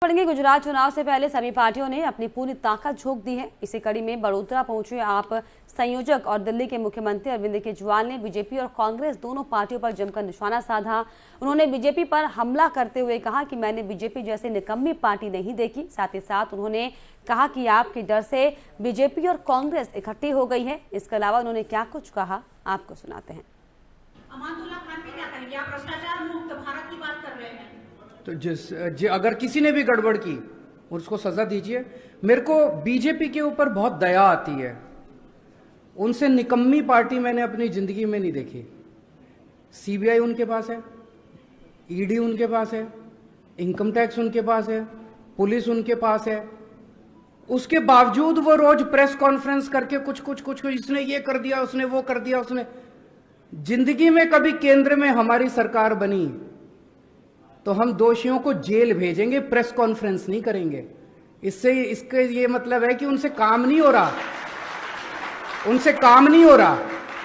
पड़ेंगे। गुजरात चुनाव से पहले सभी पार्टियों ने अपनी पूरी ताकत झोंक दी है। इसी कड़ी में बड़ोदरा पहुंचे आप संयोजक और दिल्ली के मुख्यमंत्री अरविंद केजरीवाल ने बीजेपी और कांग्रेस दोनों पार्टियों पर जमकर निशाना साधा। उन्होंने बीजेपी पर हमला करते हुए कहा कि मैंने बीजेपी जैसी निकम्मी पार्टी नहीं देखी। साथ ही साथ उन्होंने कहा कि आपके डर से बीजेपी और कांग्रेस इकट्ठी हो गई है। इसके अलावा उन्होंने क्या कुछ कहा आपको सुनाते हैं। अमानुल्लाह खान पे क्या कहेंगे? आप भ्रष्टाचार मुक्त भारत की बात कर रहे हैं। तो अगर किसी ने भी गड़बड़ की उसको सजा दीजिए। मेरे को बीजेपी के ऊपर बहुत दया आती है। उनसे निकम्मी पार्टी मैंने अपनी जिंदगी में नहीं देखी। सीबीआई उनके पास है, ईडी उनके पास है, इनकम टैक्स उनके पास है, पुलिस उनके पास है। उसके बावजूद वो रोज प्रेस कॉन्फ्रेंस करके कुछ इसने ये कर दिया, उसने वो कर दिया, उसने। जिंदगी में कभी केंद्र में हमारी सरकार बनी तो हम दोषियों को जेल भेजेंगे, प्रेस कॉन्फ्रेंस नहीं करेंगे। इसके ये मतलब है कि उनसे काम नहीं हो रहा,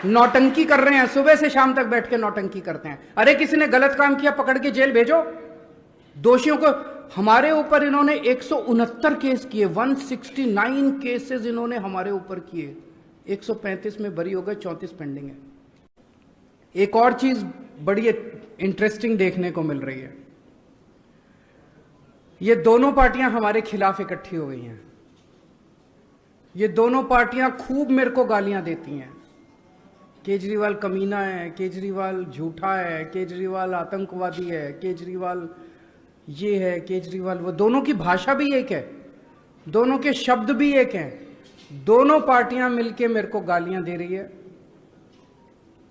नौटंकी कर रहे हैं। सुबह से शाम तक बैठ के नौटंकी करते हैं। अरे किसी ने गलत काम किया, पकड़ के जेल भेजो दोषियों को। हमारे ऊपर इन्होंने 169 केस किए, 169 केसेस इन्होंने हमारे ऊपर किए। 135 में बरी हो गए, 34 पेंडिंग है। एक और चीज बड़ी इंटरेस्टिंग देखने को मिल रही है। ये दोनों पार्टियां हमारे खिलाफ इकट्ठी हो गई हैं। ये दोनों पार्टियां खूब मेरे को गालियां देती हैं। केजरीवाल कमीना है, केजरीवाल झूठा है, केजरीवाल आतंकवादी है, केजरीवाल ये है, केजरीवाल वो। दोनों की भाषा भी एक है, दोनों के शब्द भी एक हैं। दोनों पार्टियां मिलकर मेरे को गालियां दे रही है।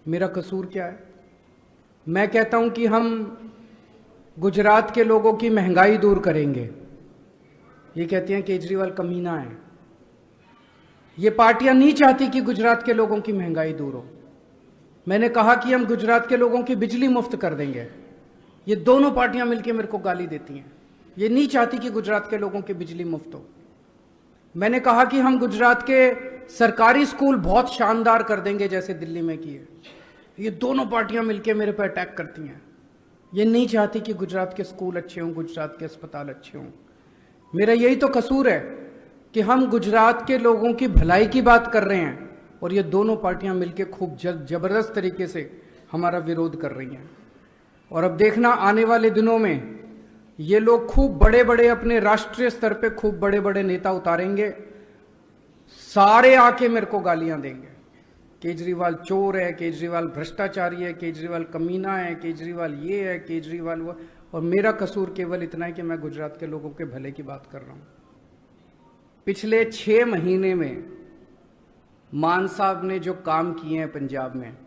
मेरा कसूर क्या है? मैं कहता हूं कि हम गुजरात के लोगों की महंगाई दूर करेंगे। ये कहते हैं केजरीवाल कमीना है। ये पार्टियां नहीं चाहती कि गुजरात के लोगों की महंगाई दूर हो। मैंने कहा कि हम गुजरात के लोगों की बिजली मुफ्त कर देंगे। ये दोनों पार्टियां मिलकर मेरे को गाली देती हैं। ये नहीं चाहती कि गुजरात के लोगों की बिजली मुफ्त हो। मैंने कहा कि हम गुजरात के सरकारी स्कूल बहुत शानदार कर देंगे जैसे दिल्ली में किए। ये दोनों पार्टियां मिलकर मेरे पर अटैक करती हैं। ये नहीं चाहती कि गुजरात के स्कूल अच्छे हों, गुजरात के अस्पताल अच्छे हों। मेरा यही तो कसूर है कि हम गुजरात के लोगों की भलाई की बात कर रहे हैं और ये दोनों पार्टियां मिलकर खूब जबरदस्त तरीके से हमारा विरोध कर रही हैं। और अब देखना आने वाले दिनों में ये लोग खूब बड़े बड़े अपने राष्ट्रीय स्तर पे खूब बड़े बड़े नेता उतारेंगे। सारे आके मेरे को गालियां देंगे। केजरीवाल चोर है, केजरीवाल भ्रष्टाचारी है, केजरीवाल कमीना है, केजरीवाल ये है, केजरीवाल वो। और मेरा कसूर केवल इतना है कि मैं गुजरात के लोगों के भले की बात कर रहा हूं। पिछले 6 महीने में मान साहब ने जो काम किए हैं पंजाब में,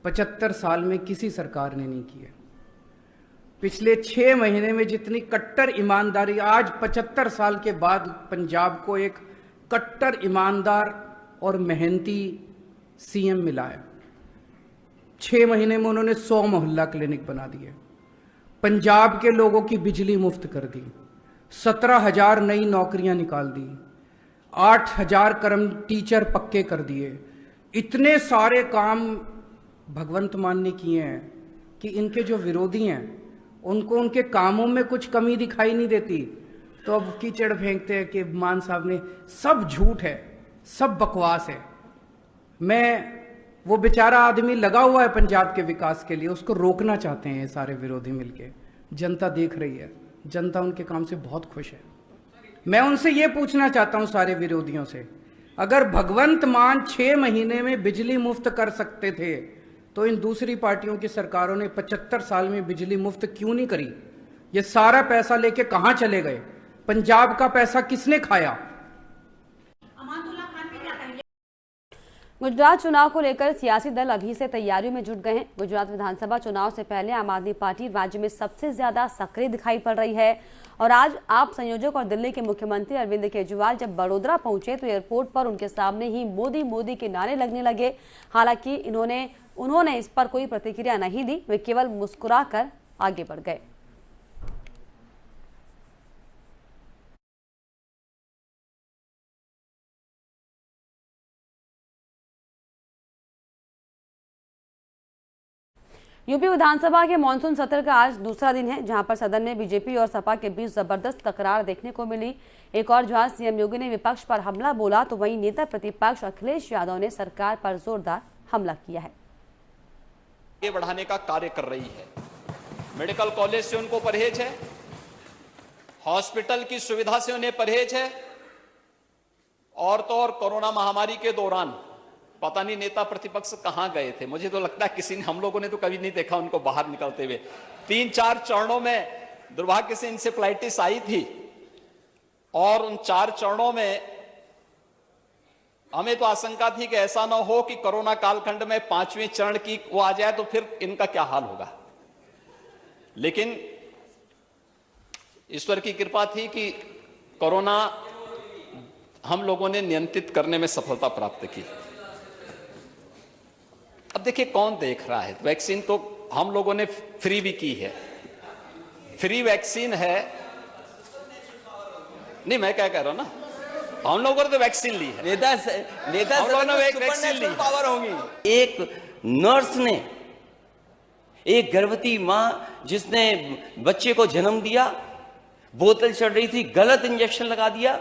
75 साल में किसी सरकार ने नहीं किए। पिछले 6 महीने में जितनी कट्टर ईमानदारी, आज 75 साल के बाद पंजाब को एक कट्टर ईमानदार और मेहनती सीएम मिला है। 6 महीने में उन्होंने 100 मोहल्ला क्लिनिक बना दिए, पंजाब के लोगों की बिजली मुफ्त कर दी, 17,000 नई नौकरियां निकाल दी, 8,000 कर्म टीचर पक्के कर दिए। इतने सारे काम भगवंत मान ने किए हैं कि इनके जो विरोधी हैं उनको उनके कामों में कुछ कमी दिखाई नहीं देती। तो अब कीचड़ फेंकते हैं कि मान साहब ने, सब झूठ है, सब बकवास है। वो बेचारा आदमी लगा हुआ है पंजाब के विकास के लिए, उसको रोकना चाहते हैं ये सारे विरोधी मिलके। जनता देख रही है, जनता उनके काम से बहुत खुश है। मैं उनसे ये पूछना चाहता हूं सारे विरोधियों से, अगर भगवंत मान 6 महीने में बिजली मुफ्त कर सकते थे तो इन दूसरी पार्टियों की सरकारों ने 75 साल में बिजली मुफ्त क्यों नहीं करी? ये सारा पैसा लेके कहां चले गए? पंजाब का पैसा किसने खाया? अमानुल्लाह खान पे क्या कहेंगे? गुजरात चुनाव को लेकर सियासी दल अभी से तैयारियों में जुट गए हैं। गुजरात विधानसभा चुनाव से पहले आम आदमी पार्टी राज्य में सबसे ज्यादा सक्रिय दिखाई पड़ रही है। और आज आप संयोजक और दिल्ली के मुख्यमंत्री अरविंद केजरीवाल जब बड़ोदरा पहुंचे तो एयरपोर्ट पर उनके सामने ही मोदी मोदी के नारे लगने लगे। हालांकि उन्होंने इस पर कोई प्रतिक्रिया नहीं दी, वे केवल मुस्कुराकर आगे बढ़ गए। यूपी विधानसभा के मानसून सत्र का आज दूसरा दिन है, जहां पर सदन में बीजेपी और सपा के बीच जबरदस्त तकरार देखने को मिली। एक और जहां सीएम योगी ने विपक्ष पर हमला बोला, तो वहीं नेता प्रतिपक्ष अखिलेश यादव ने सरकार पर जोरदार हमला किया है। ये बढ़ाने का कार्य कर रही है। मेडिकल कॉलेज से उनको परहेज है, हॉस्पिटल की सुविधा से उन्हें परहेज है, और तो और कोरोना महामारी के दौरान पता नहीं नेता प्रतिपक्ष कहां गए थे। मुझे तो लगता है किसी ने, हम लोगों ने तो कभी नहीं देखा उनको बाहर निकलते हुए। 3-4 चरणों में दुर्भाग्य से इंसेफ्लाइटिस आई थी, और उन 4 चरणों में हमें तो आशंका थी कि ऐसा ना हो कि कोरोना कालखंड में 5वें चरण की वो आ जाए तो फिर इनका क्या हाल होगा। लेकिन ईश्वर की कृपा थी कि कोरोना हम लोगों ने नियंत्रित करने में सफलता प्राप्त की। अब देखिए कौन देख रहा है, वैक्सीन तो हम लोगों ने फ्री भी की है, फ्री वैक्सीन है। नहीं, मैं क्या कह रहा हूं ना, हम लोगों ने तो वैक्सीन ली है, नेता हम लोगों ने वैक्सीन ली है। पावर होंगी। एक नर्स ने, एक गर्भवती मां जिसने बच्चे को जन्म दिया, बोतल चढ़ रही थी, गलत इंजेक्शन लगा दिया,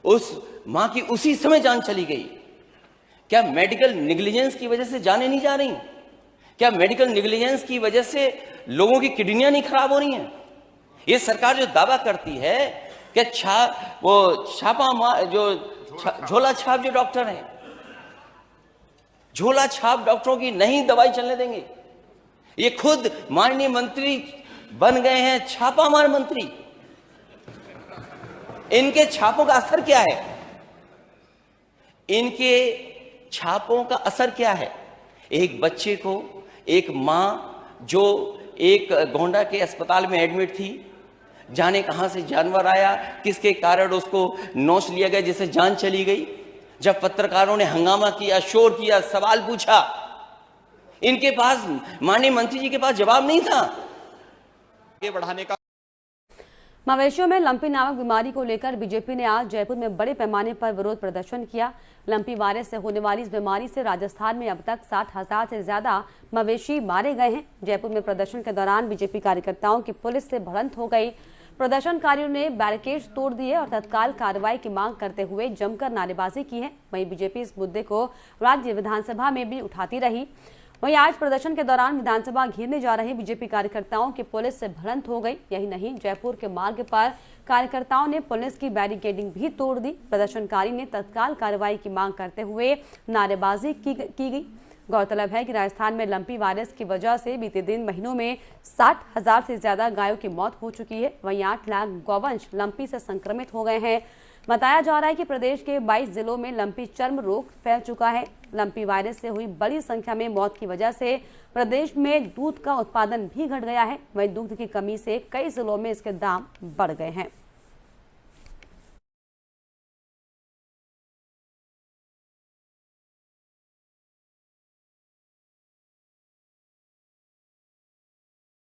उस मां की उसी समय जान चली गई। क्या मेडिकल नेग्लिजेंस की वजह से जानें नहीं जा रही? क्या मेडिकल नेग्लिजेंस की वजह से लोगों की किडनियां नहीं खराब हो रही हैं? ये सरकार जो दावा करती है कि झोला छाप जो डॉक्टर हैं, झोला छाप डॉक्टरों की नहीं दवाई चलने देंगे। ये खुद माननीय मंत्री बन गए हैं छापामार मंत्री। इनके छापों का असर क्या है? इनके छापों का असर क्या है? एक बच्चे को, एक मां जो एक गोंडा के अस्पताल में एडमिट थी, जाने कहां से जानवर आया, किसके कारण उसको नोच लिया गया, जिससे जान चली गई। जब पत्रकारों ने हंगामा किया, शोर किया, सवाल पूछा, इनके पास, माननीय मंत्री जी के पास जवाब नहीं था। ये बढ़ाने का मवेशियों में लंपी नामक बीमारी को लेकर बीजेपी ने आज जयपुर में बड़े पैमाने पर विरोध प्रदर्शन किया। लंपी वायरस से होने वाली इस बीमारी से राजस्थान में अब तक 60,000 से ज्यादा मवेशी मारे गए हैं। जयपुर में प्रदर्शन के दौरान बीजेपी कार्यकर्ताओं की पुलिस से भिड़ंत हो गई। प्रदर्शनकारियों ने बैरिकेड्स तोड़ दिए और तत्काल कार्रवाई की मांग करते हुए जमकर नारेबाजी की है। वहीं बीजेपी इस मुद्दे को राज्य विधानसभा में भी उठाती रही। वहीं आज प्रदर्शन के दौरान विधानसभा घेरने जा रहे बीजेपी कार्यकर्ताओं की पुलिस से भिड़ंत हो गई। यही नहीं, जयपुर के मार्ग पर कार्यकर्ताओं ने पुलिस की बैरिकेडिंग भी तोड़ दी। प्रदर्शनकारी ने तत्काल कार्रवाई की मांग करते हुए नारेबाजी की गई। गौरतलब है कि राजस्थान में लंपी वायरस की वजह से बीते दिन महीनों में 60,000 से ज्यादा गायों की मौत हो चुकी है। वहीं 8 लाख गौवंश लंपी से संक्रमित हो गए हैं। बताया जा रहा है कि प्रदेश के 22 जिलों में लंपी चर्म रोग फैल चुका है। लंपी वायरस से हुई बड़ी संख्या में मौत की वजह से प्रदेश में दूध का उत्पादन भी घट गया है। वहीं दूध की कमी से कई जिलों में इसके दाम बढ़ गए हैं।